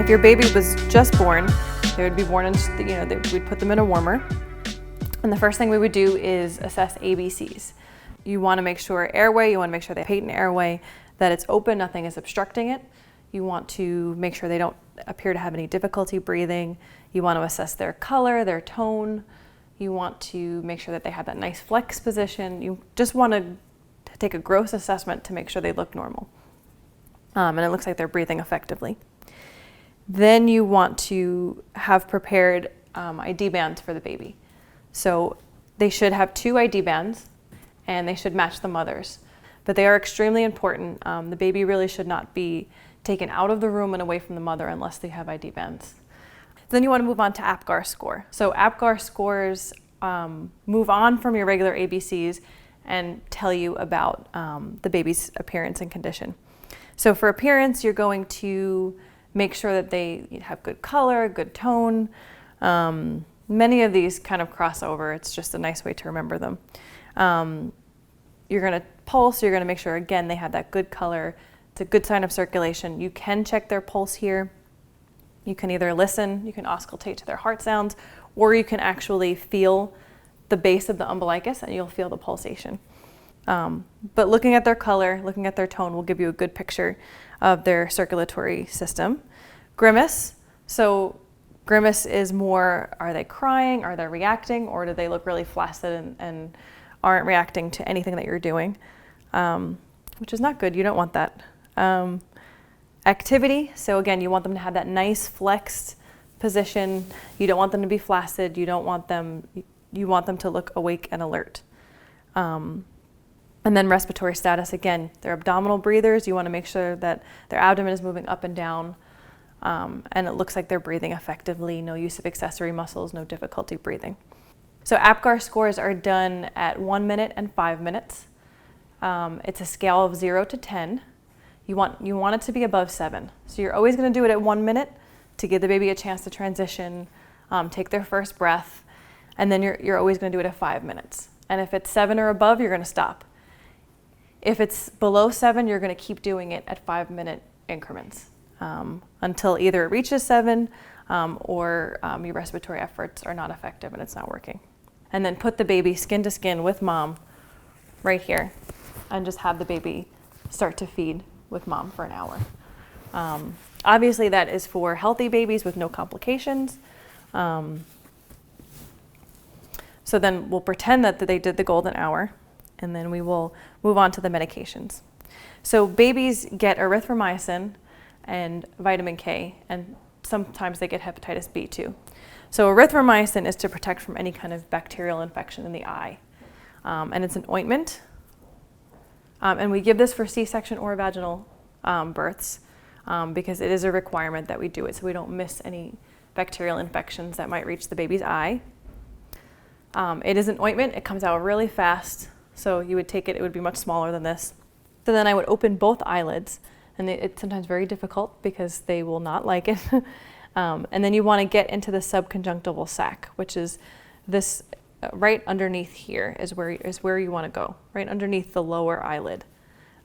your baby was just born, they would be born in, we'd put them in a warmer. And the first thing we would do is assess ABCs. You want to make sure airway, you want to make sure they have patent airway, that it's open, nothing is obstructing it. You want to make sure they don't appear to have any difficulty breathing. You want to assess their color, their tone. You want to make sure that they have that nice flex position. You just want to take a gross assessment to make sure they look normal. And it looks like they're breathing effectively. Then you want to have prepared ID bands for the baby. So they should have 2 ID bands and they should match the mother's. But they are extremely important. The baby really should not be taken out of the room and away from the mother unless they have ID bands. Then you want to move on to APGAR score. So APGAR scores move on from your regular ABCs and tell you about the baby's appearance and condition. So for appearance, you're going to make sure that they have good color, good tone. Many of these kind of cross over. It's just a nice way to remember them. You're going to pulse. You're going to make sure, again, they have that good color. It's a good sign of circulation. You can check their pulse here. You can either listen, you can auscultate to their heart sounds, or you can actually feel the base of the umbilicus and you'll feel the pulsation. But looking at their color, looking at their tone will give you a good picture of their circulatory system. Grimace. So grimace is more, are they crying, are they reacting, or do they look really flaccid and aren't reacting to anything that you're doing, which is not good. You don't want that. Activity. So again, you want them to have that nice flexed position. You don't want them to be flaccid. You want them to look awake and alert. And then respiratory status, again, they're abdominal breathers. You want to make sure that their abdomen is moving up and down, and it looks like they're breathing effectively, no use of accessory muscles, no difficulty breathing. So APGAR scores are done at 1 minute and 5 minutes. It's a scale of 0 to 10. You want it to be above 7. So you're always going to do it at 1 minute to give the baby a chance to transition, take their first breath, and then you're always going to do it at 5 minutes. And if it's 7 or above, you're going to stop. If it's below 7, you're going to keep doing it at 5-minute increments until either it reaches 7 or your respiratory efforts are not effective and it's not working. And then put the baby skin to skin with mom right here and just have the baby start to feed with mom for an hour. Obviously that is for healthy babies with no complications. So then we'll pretend that they did the golden hour, and then we will move on to the medications. So babies get erythromycin and vitamin K, and sometimes they get hepatitis B too. So erythromycin is to protect from any kind of bacterial infection in the eye. And it's an ointment. And we give this for C-section or vaginal births because it is a requirement that we do it so we don't miss any bacterial infections that might reach the baby's eye. It is an ointment. It comes out really fast. So you would take it, it would be much smaller than this. So then I would open both eyelids, and it's sometimes very difficult because they will not like it. And then you want to get into the sub-conjunctival sac, which is this right underneath here is where you want to go, right underneath the lower eyelid.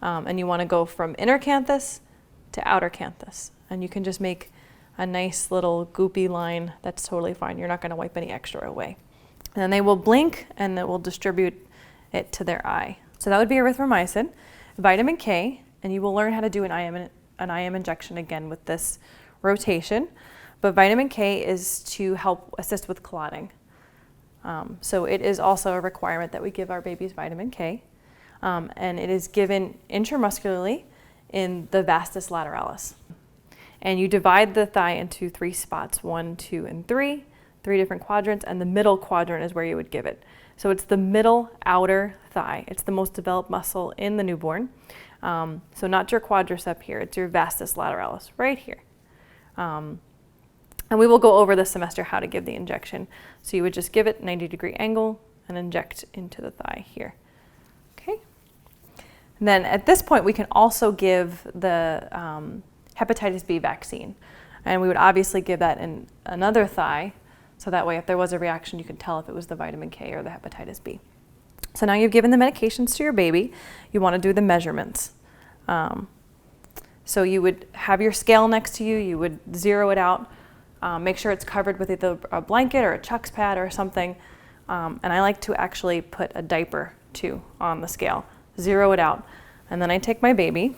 And you want to go from inner canthus to outer canthus. And you can just make a nice little goopy line. That's totally fine. You're not going to wipe any extra away. And then they will blink and it will distribute it to their eye. So that would be erythromycin, vitamin K, and you will learn how to do an IM injection again with this rotation. But vitamin K is to help assist with clotting. So it is also a requirement that we give our babies vitamin K, and it is given intramuscularly in the vastus lateralis. And you divide the thigh into 3 spots, 1, 2, and 3 different quadrants, and the middle quadrant is where you would give it. So it's the middle outer thigh. It's the most developed muscle in the newborn. So not your quadricep here, it's your vastus lateralis right here. And we will go over this semester how to give the injection. So you would just give it 90-degree angle and inject into the thigh here. Okay. And then at this point, we can also give the hepatitis B vaccine. And we would obviously give that in another thigh. So that way, if there was a reaction, you can tell if it was the vitamin K or the hepatitis B. So now you've given the medications to your baby. You want to do the measurements. So you would have your scale next to you, you would zero it out, make sure it's covered with either a blanket or a chucks pad or something. And I like to actually put a diaper too on the scale, zero it out. And then I take my baby,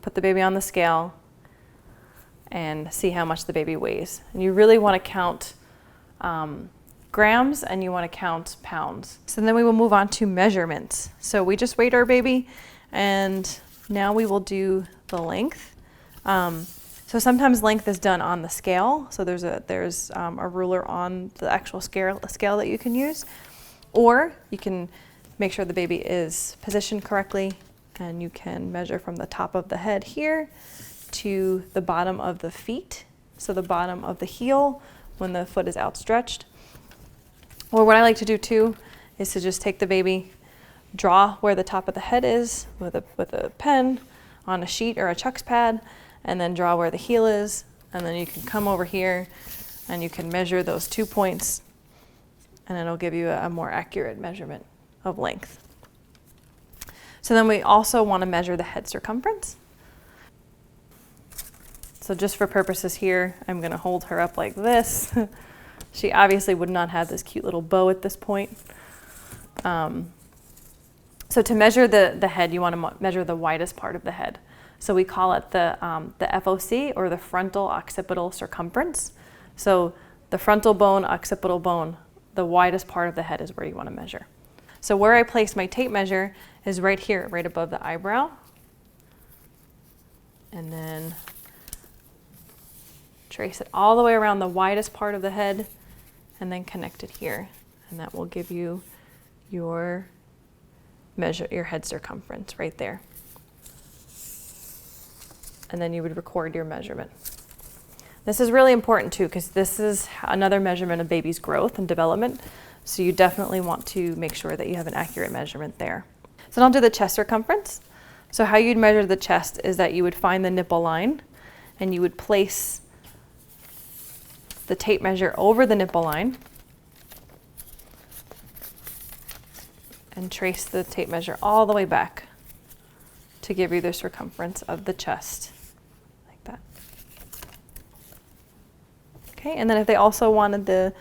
put the baby on the scale, and see how much the baby weighs. And you really want to count grams and you want to count pounds. So then we will move on to measurements. So we just weighed our baby and now we will do the length. So sometimes length is done on the scale. So there's a ruler on the actual scale that you can use, or you can make sure the baby is positioned correctly and you can measure from the top of the head here to the bottom of the feet. So the bottom of the heel when the foot is outstretched. Or what I like to do too is to just take the baby, draw where the top of the head is with a pen on a sheet or a chucks pad, and then draw where the heel is. And then you can come over here and you can measure those 2 points and it'll give you a more accurate measurement of length. So then we also want to measure the head circumference. So just for purposes here, I'm going to hold her up like this. She obviously would not have this cute little bow at this point. So to measure the head, you want to measure the widest part of the head. So we call it the FOC, or the frontal occipital circumference. So the frontal bone, occipital bone, the widest part of the head is where you want to measure. So where I place my tape measure is right here, right above the eyebrow. And then trace it all the way around the widest part of the head and then connect it here. And that will give you your head circumference right there. And then you would record your measurement. This is really important too, because this is another measurement of baby's growth and development. So you definitely want to make sure that you have an accurate measurement there. So now I'll do the chest circumference. So how you'd measure the chest is that you would find the nipple line and you would place the tape measure over the nipple line and trace the tape measure all the way back to give you the circumference of the chest, like that. Okay, and then if they also wanted the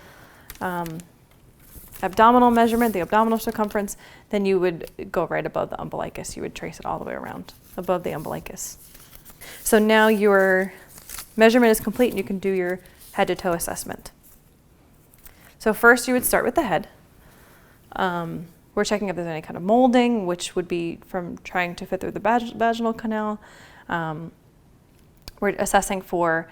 abdominal measurement, the abdominal circumference, then you would go right above the umbilicus. You would trace it all the way around above the umbilicus. So now your measurement is complete and you can do your head to toe assessment. So first you would start with the head. We're checking if there's any kind of molding, which would be from trying to fit through the vaginal canal. We're assessing for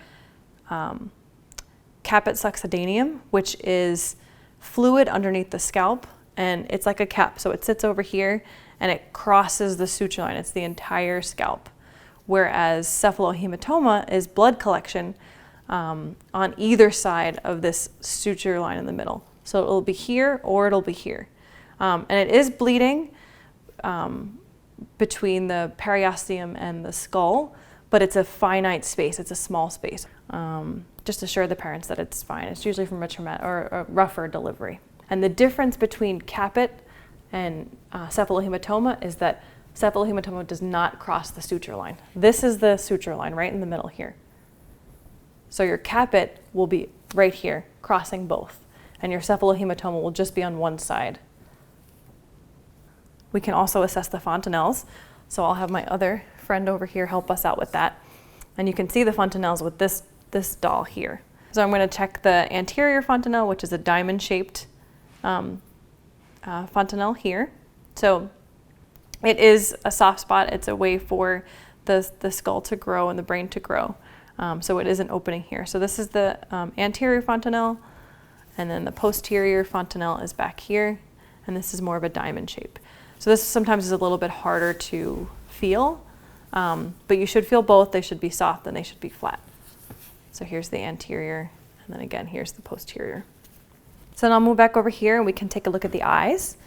caput succedaneum, which is fluid underneath the scalp, and it's like a cap, so it sits over here and it crosses the suture line. It's the entire scalp, whereas cephalohematoma is blood collection on either side of this suture line in the middle. So it'll be here or it'll be here. And it is bleeding between the periosteum and the skull, but it's a finite space, it's a small space. Just assure the parents that it's fine. It's usually from a traumatic or a rougher delivery. And the difference between caput and cephalohematoma is that cephalohematoma does not cross the suture line. This is the suture line right in the middle here. So your caput will be right here, crossing both, and your cephalohematoma will just be on one side. We can also assess the fontanels. So I'll have my other friend over here help us out with that. And you can see the fontanels with this doll here. So I'm going to check the anterior fontanel, which is a diamond-shaped fontanel here. So it is a soft spot. It's a way for the skull to grow and the brain to grow. So it is an opening here. So this is the anterior fontanel, and then the posterior fontanel is back here, and this is more of a diamond shape. So this sometimes is a little bit harder to feel, but you should feel both. They should be soft and they should be flat. So here's the anterior, and then again, here's the posterior. So then I'll move back over here and we can take a look at the eyes.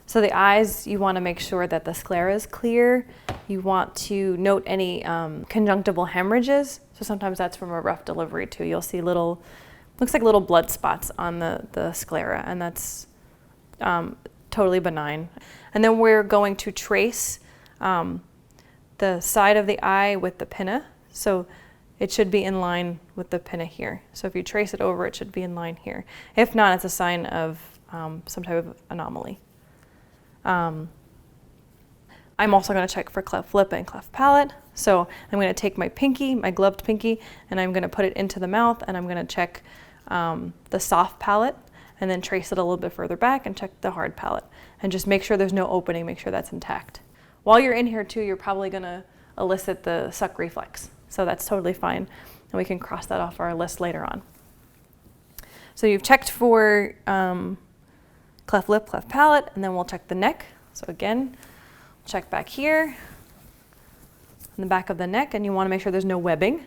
So the eyes, you want to make sure that the sclera is clear. You want to note any conjunctival hemorrhages. So sometimes that's from a rough delivery too. You'll see little, looks like little blood spots on the sclera, and that's totally benign. And then we're going to trace the side of the eye with the pinna. So it should be in line with the pinna here. So if you trace it over, it should be in line here. If not, it's a sign of some type of anomaly. I'm also going to check for cleft lip and cleft palate. So I'm going to take my pinky, my gloved pinky, and I'm going to put it into the mouth, and I'm going to check the soft palate, and then trace it a little bit further back and check the hard palate. And just make sure there's no opening, make sure that's intact. While you're in here too, you're probably going to elicit the suck reflex. So that's totally fine, and we can cross that off our list later on. So you've checked for cleft lip, cleft palate, and then we'll check the neck. So again, check back here in the back of the neck, and you want to make sure there's no webbing.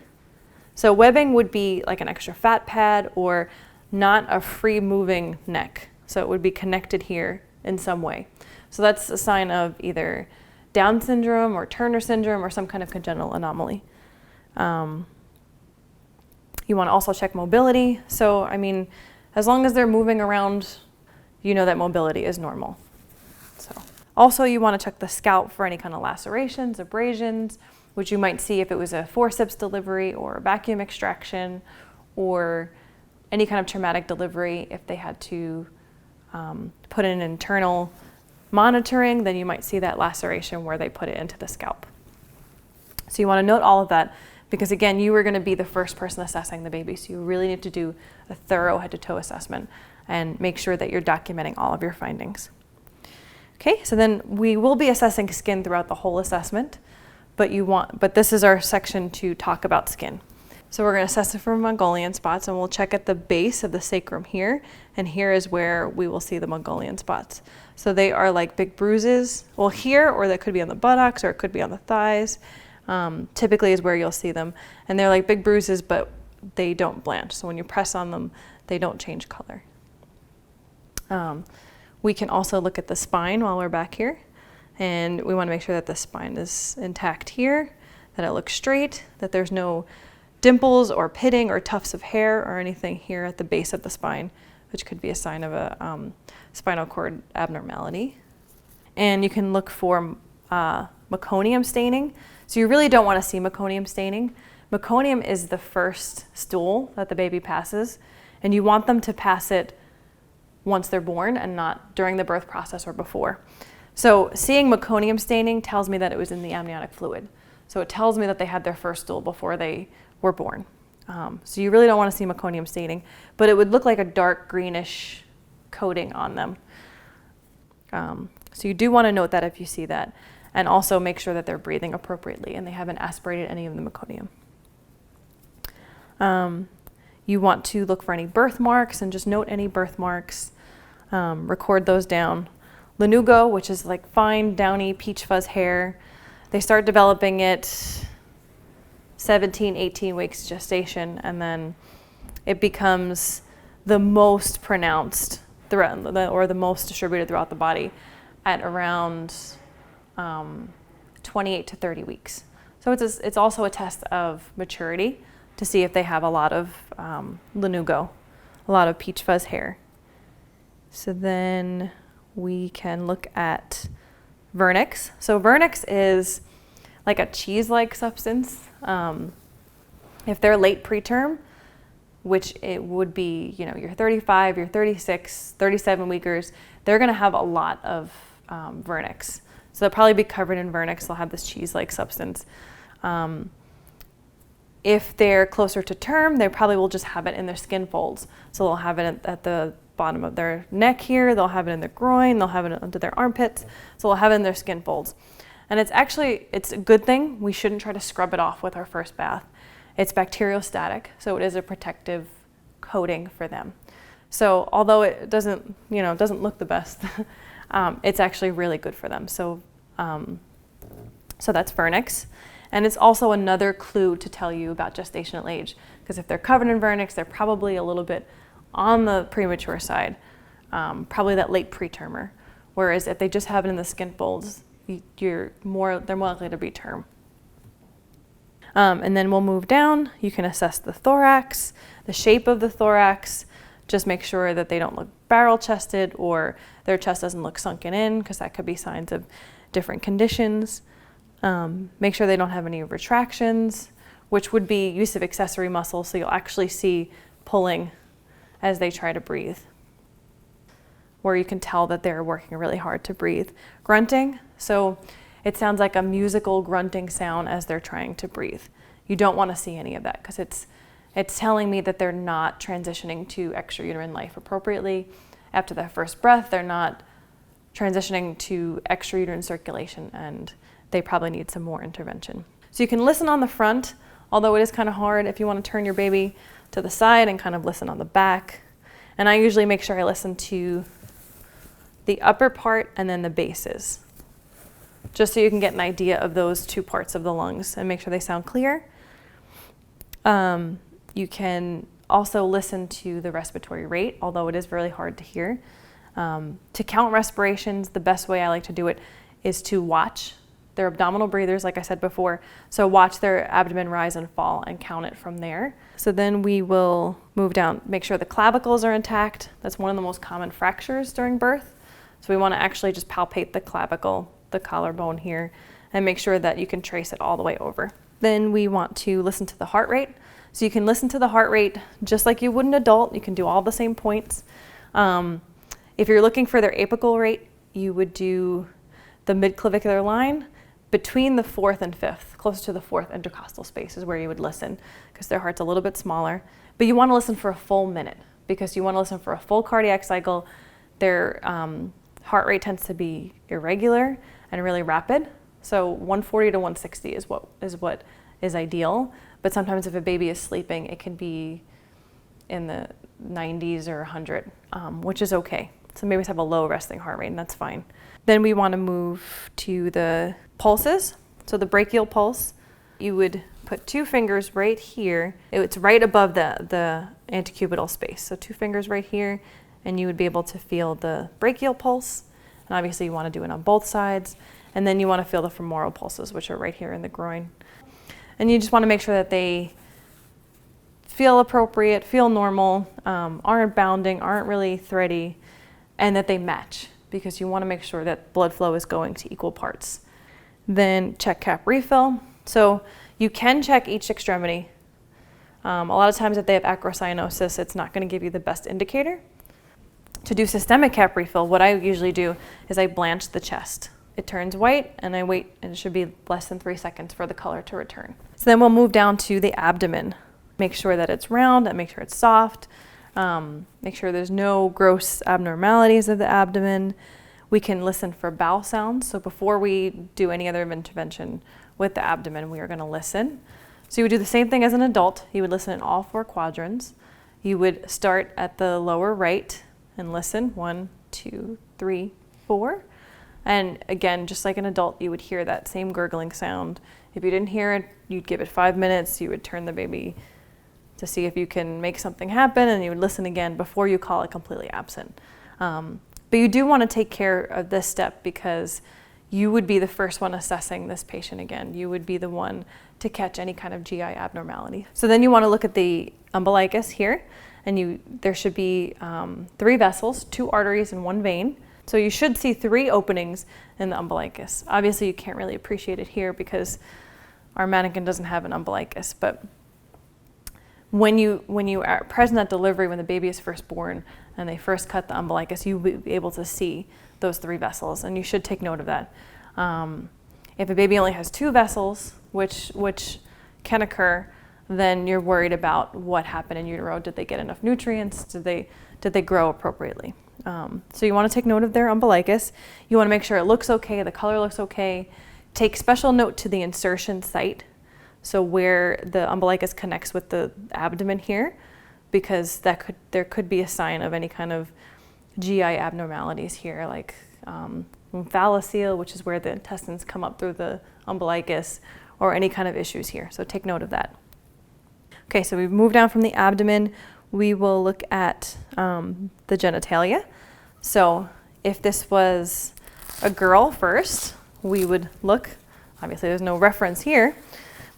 So webbing would be like an extra fat pad or not a free moving neck. So it would be connected here in some way. So that's a sign of either Down syndrome or Turner syndrome or some kind of congenital anomaly. You want to also check mobility. So, I mean, as long as they're moving around, you know that mobility is normal. So, also you want to check the scalp for any kind of lacerations, abrasions, which you might see if it was a forceps delivery or a vacuum extraction or any kind of traumatic delivery. If they had to put in internal monitoring, then you might see that laceration where they put it into the scalp. So you want to note all of that because, again, you are going to be the first person assessing the baby, so you really need to do a thorough head-to-toe assessment and make sure that you're documenting all of your findings. Okay, so then we will be assessing skin throughout the whole assessment, but this is our section to talk about skin. So we're going to assess it for Mongolian spots, and we'll check at the base of the sacrum here, and here is where we will see the Mongolian spots. So they are like big bruises, well here, or that could be on the buttocks, or it could be on the thighs. Typically is where you'll see them, and they're like big bruises, but they don't blanch. So when you press on them, they don't change color. We can also look at the spine while we're back here, and we want to make sure that the spine is intact here, that it looks straight, that there's no dimples or pitting or tufts of hair or anything here at the base of the spine, which could be a sign of a spinal cord abnormality. And you can look for meconium staining. So you really don't want to see meconium staining. Meconium is the first stool that the baby passes, and you want them to pass it once they're born and not during the birth process or before. So seeing meconium staining tells me that it was in the amniotic fluid. So it tells me that they had their first stool before they were born. So you really don't want to see meconium staining, but it would look like a dark greenish coating on them. So you do want to note that if you see that, and also make sure that they're breathing appropriately and they haven't aspirated any of the meconium. You want to look for any birthmarks and just note any birthmarks, record those down. Lanugo, which is like fine, downy, peach fuzz hair, they start developing it 17, 18 weeks gestation, and then it becomes the most pronounced throughout, or the most distributed throughout the body at around 28 to 30 weeks. So it's also a test of maturity to see if they have a lot of lanugo, a lot of peach fuzz hair. So then we can look at vernix. So vernix is like a cheese-like substance. If they're late preterm, which it would be, your 35, your 36, 37 weekers, they're going to have a lot of vernix. So they'll probably be covered in vernix. They'll have this cheese-like substance. If they're closer to term, they probably will just have it in their skin folds. So they'll have it at the bottom of their neck here. They'll have it in their groin. They'll have it under their armpits. So they'll have it in their skin folds. And it's a good thing. We shouldn't try to scrub it off with our first bath. It's bacteriostatic, so it is a protective coating for them. So although it doesn't look the best, it's actually really good for them. So that's vernix. And it's also another clue to tell you about gestational age, because if they're covered in vernix, they're probably a little bit on the premature side, probably that late pretermer. Whereas if they just have it in the skin folds, they're more likely to be term. And then we'll move down. You can assess the thorax, the shape of the thorax. Just make sure that they don't look barrel-chested or their chest doesn't look sunken in, because that could be signs of different conditions. Make sure they don't have any retractions, which would be use of accessory muscles, so you'll actually see pulling as they try to breathe, where you can tell that they're working really hard to breathe. Grunting, so it sounds like a musical grunting sound as they're trying to breathe. You don't want to see any of that because it's telling me that they're not transitioning to extrauterine life appropriately. After that first breath, they're not transitioning to extrauterine circulation, and they probably need some more intervention. So you can listen on the front, although it is kind of hard if you want to turn your baby to the side and kind of listen on the back. And I usually make sure I listen to the upper part and then the bases, just so you can get an idea of those two parts of the lungs and make sure they sound clear. You can also listen to the respiratory rate, although it is really hard to hear. To count respirations, the best way I like to do it is to watch. They're abdominal breathers, like I said before, so watch their abdomen rise and fall and count it from there. So then we will move down, make sure the clavicles are intact. That's one of the most common fractures during birth. So we want to actually just palpate the clavicle, the collarbone here, and make sure that you can trace it all the way over. Then we want to listen to the heart rate. So you can listen to the heart rate just like you would an adult. You can do all the same points. If you're looking for their apical rate, you would do the midclavicular line between the fourth and fifth, closer to the fourth intercostal space is where you would listen because their heart's a little bit smaller. But you want to listen for a full minute because you want to listen for a full cardiac cycle. Their heart rate tends to be irregular and really rapid. So 140 to 160 is what is ideal. But sometimes if a baby is sleeping, it can be in the 90s or 100, which is okay. So maybe have a low resting heart rate, and that's fine. Then we want to move to the pulses. So the brachial pulse, you would put 2 fingers right here. It's right above the antecubital space. So 2 fingers right here, and you would be able to feel the brachial pulse. And obviously you want to do it on both sides. And then you want to feel the femoral pulses, which are right here in the groin. And you just want to make sure that they feel appropriate, feel normal, aren't bounding, aren't really thready, and that they match, because you want to make sure that blood flow is going to equal parts. Then check cap refill. So you can check each extremity. A lot of times if they have acrocyanosis, it's not going to give you the best indicator. To do systemic cap refill, what I usually do is I blanch the chest. It turns white and I wait, and it should be less than 3 seconds for the color to return. So then we'll move down to the abdomen. Make sure that it's round and make sure it's soft. Make sure there's no gross abnormalities of the abdomen. We can listen for bowel sounds. So before we do any other intervention with the abdomen, we are going to listen. So you would do the same thing as an adult. You would listen in all 4 quadrants. You would start at the lower right and listen 1, 2, 3, 4. And again, just like an adult, you would hear that same gurgling sound. If you didn't hear it, you'd give it 5 minutes. You would turn the baby to see if you can make something happen, and you would listen again before you call it completely absent. But you do want to take care of this step because you would be the first one assessing this patient again. You would be the one to catch any kind of GI abnormality. So then you want to look at the umbilicus here, and there should be 3 vessels, 2 arteries and 1 vein. So you should see 3 openings in the umbilicus. Obviously you can't really appreciate it here because our mannequin doesn't have an umbilicus, but when you are present at delivery, when the baby is first born and they first cut the umbilicus, you'll be able to see those 3 vessels, and you should take note of that. If a baby only has 2 vessels, which can occur, then you're worried about what happened in utero. Did they get enough nutrients? Did they grow appropriately? So you want to take note of their umbilicus. You want to make sure it looks okay, the color looks okay. Take special note to the insertion site. So where the umbilicus connects with the abdomen here, because there could be a sign of any kind of GI abnormalities here, like umphalocele, which is where the intestines come up through the umbilicus, or any kind of issues here. So take note of that. Okay, so we've moved down from the abdomen. We will look at the genitalia. So if this was a girl first, we would look, obviously there's no reference here,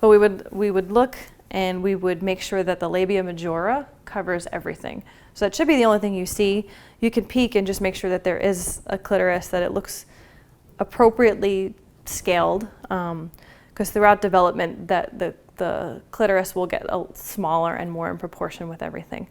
but we would look and we would make sure that the labia majora covers everything. So that should be the only thing you see. You can peek and just make sure that there is a clitoris, that it looks appropriately scaled, because throughout development that the clitoris will get smaller and more in proportion with everything.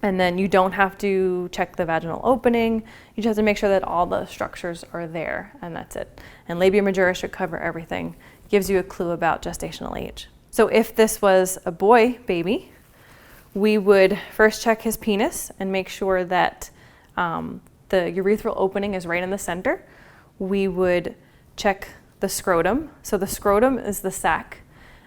And then you don't have to check the vaginal opening. You just have to make sure that all the structures are there, and that's it. And labia majora should cover everything. Gives you a clue about gestational age. So if this was a boy baby, we would first check his penis and make sure that the urethral opening is right in the center. We would check the scrotum. So the scrotum is the sac,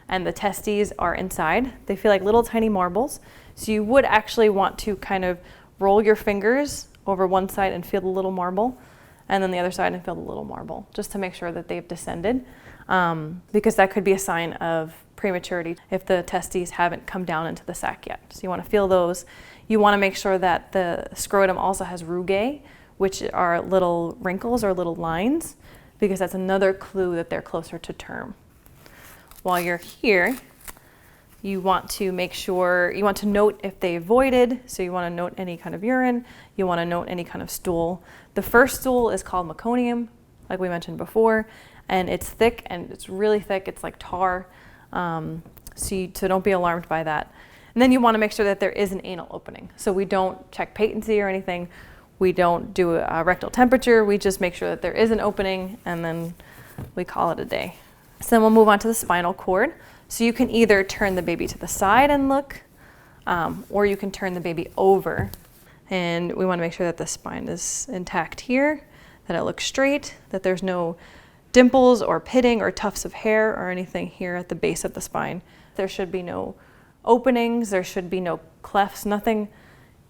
and the testes are inside. They feel like little tiny marbles. So you would actually want to kind of roll your fingers over one side and feel the little marble, and then the other side and feel the little marble, just to make sure that they've descended, because that could be a sign of prematurity if the testes haven't come down into the sac yet. So you want to feel those. You want to make sure that the scrotum also has rugae, which are little wrinkles or little lines, because that's another clue that they're closer to term. While you're here, you want to make sure, you want to note if they voided, so you want to note any kind of urine, you want to note any kind of stool. The first stool is called meconium, like we mentioned before, and it's thick, and it's really thick, it's like tar, so don't be alarmed by that. And then you want to make sure that there is an anal opening. So we don't check patency or anything, we don't do a rectal temperature, we just make sure that there is an opening, and then we call it a day. So then we'll move on to the spinal cord. So you can either turn the baby to the side and look, or you can turn the baby over. And we want to make sure that the spine is intact here, that it looks straight, that there's no dimples or pitting or tufts of hair or anything here at the base of the spine. There should be no openings, there should be no clefts, nothing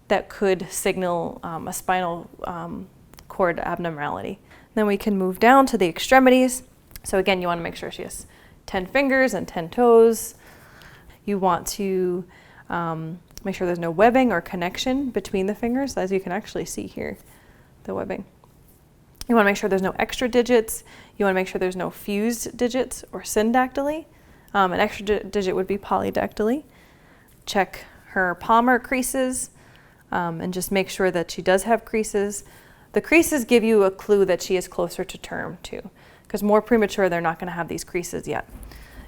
that could signal a spinal cord abnormality. Then we can move down to the extremities. So again, you want to make sure she has 10 fingers and 10 toes. You want to make sure there's no webbing or connection between the fingers, as you can actually see here, the webbing. You want to make sure there's no extra digits. You want to make sure there's no fused digits or syndactyly. An extra digit would be polydactyly. Check her palmar creases and just make sure that she does have creases. The creases give you a clue that she is closer to term too, because more premature, they're not going to have these creases yet.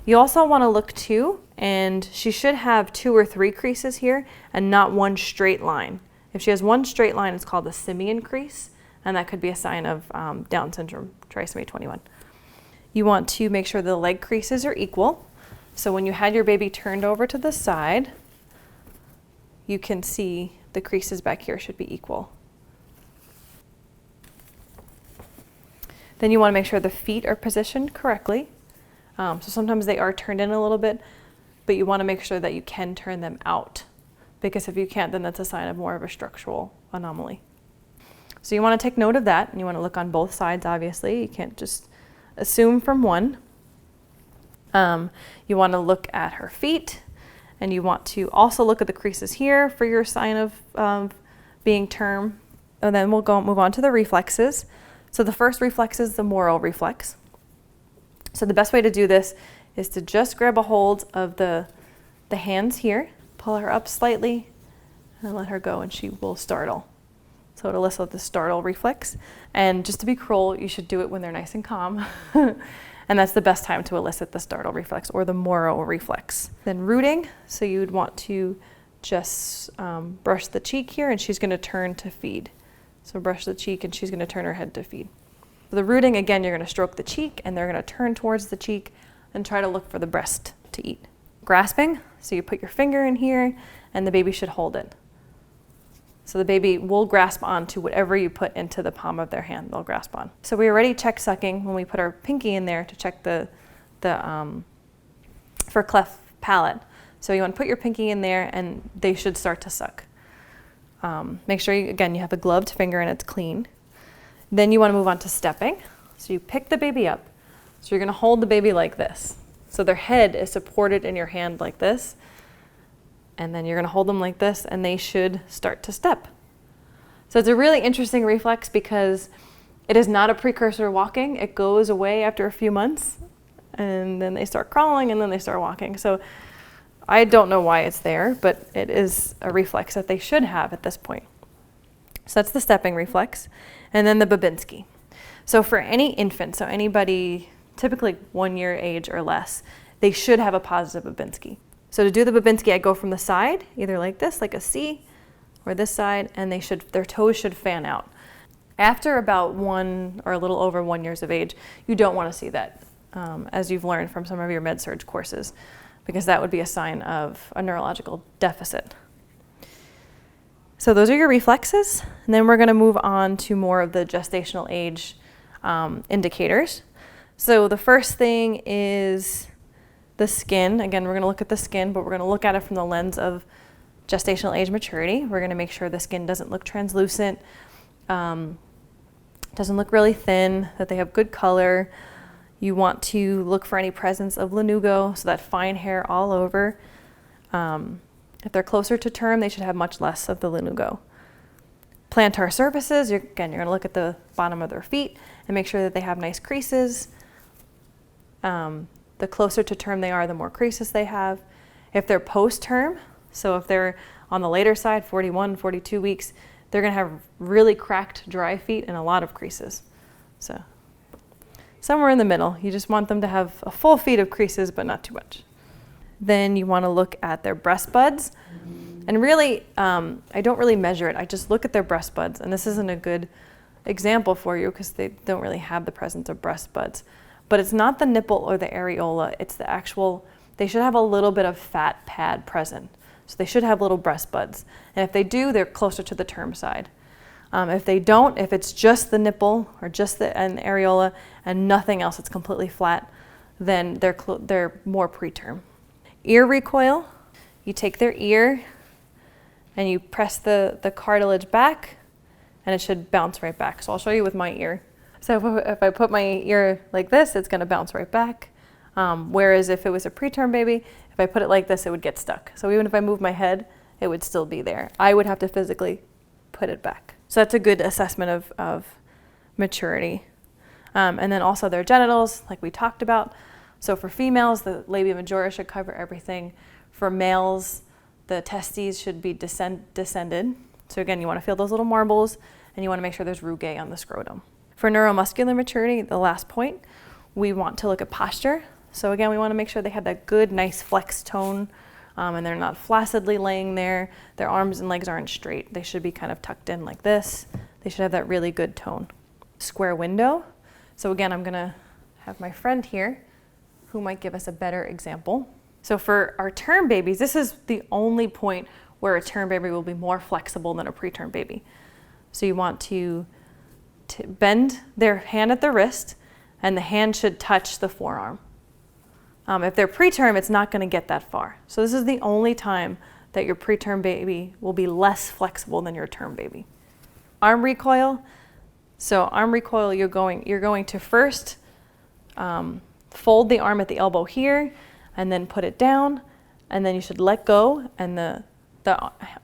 You also want to look too, and she should have 2 or 3 creases here and not one straight line. If she has one straight line, it's called the simian crease, and that could be a sign of Down syndrome, trisomy 21. You want to make sure the leg creases are equal. So when you had your baby turned over to the side, you can see the creases back here should be equal. Then you want to make sure the feet are positioned correctly. So sometimes they are turned in a little bit, but you want to make sure that you can turn them out, because if you can't, then that's a sign of more of a structural anomaly. So you want to take note of that, and you want to look on both sides, obviously. You can't just assume from one. You want to look at her feet, and you want to also look at the creases here for your sign of being term. And then we'll move on to the reflexes. So the first reflex is the Moro reflex. So the best way to do this is to just grab a hold of the hands here, pull her up slightly, and let her go, and she will startle. So it'll elicit the startle reflex. And just to be cruel, you should do it when they're nice and calm. And that's the best time to elicit the startle reflex, or the Moro reflex. Then rooting, so you'd want to just brush the cheek here, and she's going to turn to feed. So brush the cheek, and she's going to turn her head to feed. For the rooting, again, you're going to stroke the cheek, and they're going to turn towards the cheek and try to look for the breast to eat. Grasping, so you put your finger in here, and the baby should hold it. So the baby will grasp onto whatever you put into the palm of their hand, they'll grasp on. So we already checked sucking when we put our pinky in there to check for cleft palate. So you want to put your pinky in there, and they should start to suck. Make sure, you have a gloved finger and it's clean. Then you want to move on to stepping. So you pick the baby up. So you're going to hold the baby like this. So their head is supported in your hand like this. And then you're going to hold them like this, and they should start to step. So it's a really interesting reflex because it is not a precursor to walking. It goes away after a few months, and then they start crawling, and then they start walking. So I don't know why it's there, but it is a reflex that they should have at this point. So that's the stepping reflex. And then the Babinski. So for any infant, so anybody typically 1 year age or less, they should have a positive Babinski. So to do the Babinski, I go from the side, either like this, like a C, or this side, and their toes should fan out. After about 1 or a little over 1 years of age, you don't want to see that, as you've learned from some of your med-surg courses, because that would be a sign of a neurological deficit. So those are your reflexes, and then we're going to move on to more of the gestational age indicators. So the first thing is the skin. Again, we're going to look at the skin, but we're going to look at it from the lens of gestational age maturity. We're going to make sure the skin doesn't look translucent, doesn't look really thin, that they have good color. You want to look for any presence of lanugo, so that fine hair all over. If they're closer to term, they should have much less of the lanugo. Plantar surfaces, you're going to look at the bottom of their feet and make sure that they have nice creases. The closer to term they are, the more creases they have. If they're post-term, so if they're on the later side, 41, 42 weeks, they're going to have really cracked, dry feet and a lot of creases. So somewhere in the middle, you just want them to have a full feet of creases, but not too much. Then you want to look at their breast buds. And really, I don't really measure it. I just look at their breast buds. And this isn't a good example for you because they don't really have the presence of breast buds. But it's not the nipple or the areola. It's the actual, they should have a little bit of fat pad present. So they should have little breast buds. And if they do, they're closer to the term side. If they don't, if it's just the nipple or just an areola and nothing else, it's completely flat, then they're more preterm. Ear recoil, you take their ear and you press the cartilage back and it should bounce right back. So I'll show you with my ear. So if I put my ear like this, it's gonna bounce right back. Whereas if it was a preterm baby, if I put it like this, it would get stuck. So even if I move my head, it would still be there. I would have to physically put it back. So that's a good assessment of maturity. And then also their genitals, like we talked about. So for females, the labia majora should cover everything. For males, the testes should be descended. So again, you want to feel those little marbles, and you want to make sure there's rugae on the scrotum. For neuromuscular maturity, the last point, we want to look at posture. So again, we want to make sure they have that good, nice flex tone, and they're not flaccidly laying there. Their arms and legs aren't straight. They should be kind of tucked in like this. They should have that really good tone. Square window. So again, I'm going to have my friend here who might give us a better example. So for our term babies, this is the only point where a term baby will be more flexible than a preterm baby. So you want to bend their hand at the wrist, and the hand should touch the forearm. If they're preterm, it's not going to get that far. So this is the only time that your preterm baby will be less flexible than your term baby. Arm recoil. So arm recoil, you're going to first fold the arm at the elbow here, and then put it down, and then you should let go, and the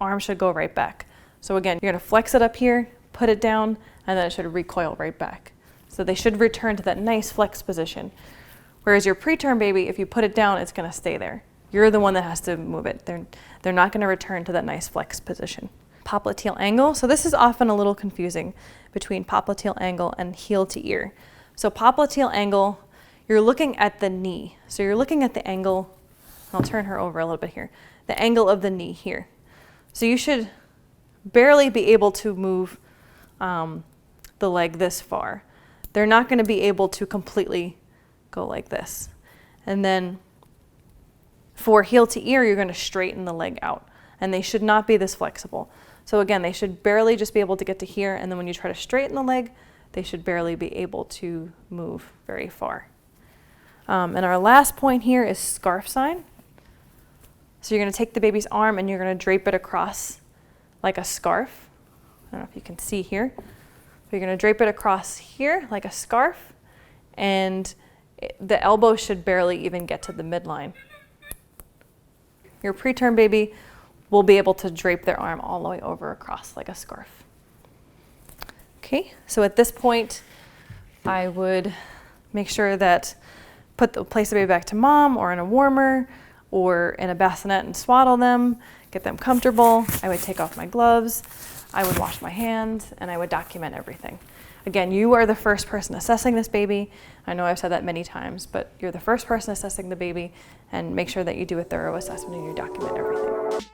arm should go right back. So again, you're going to flex it up here, put it down, and then it should recoil right back. So they should return to that nice flex position. Whereas your preterm baby, if you put it down, it's going to stay there. You're the one that has to move it. They're not going to return to that nice flex position. Popliteal angle. So this is often a little confusing between popliteal angle and heel to ear. So popliteal angle, you're looking at the knee. So you're looking at the angle, I'll turn her over a little bit here, the angle of the knee here. So you should barely be able to move the leg this far. They're not going to be able to completely go like this. And then for heel to ear, you're going to straighten the leg out, and they should not be this flexible. So again, they should barely just be able to get to here, and then when you try to straighten the leg, they should barely be able to move very far. And our last point here is scarf sign. So you're going to take the baby's arm and you're going to drape it across like a scarf. I don't know if you can see here. But you're going to drape it across here like a scarf, and the elbow should barely even get to the midline. Your preterm baby will be able to drape their arm all the way over across like a scarf. Okay, so at this point, I would make sure that place the baby back to mom or in a warmer or in a bassinet and swaddle them, get them comfortable. I would take off my gloves, I would wash my hands, and I would document everything. Again, you are the first person assessing this baby. I know I've said that many times, but you're the first person assessing the baby, and make sure that you do a thorough assessment and you document everything.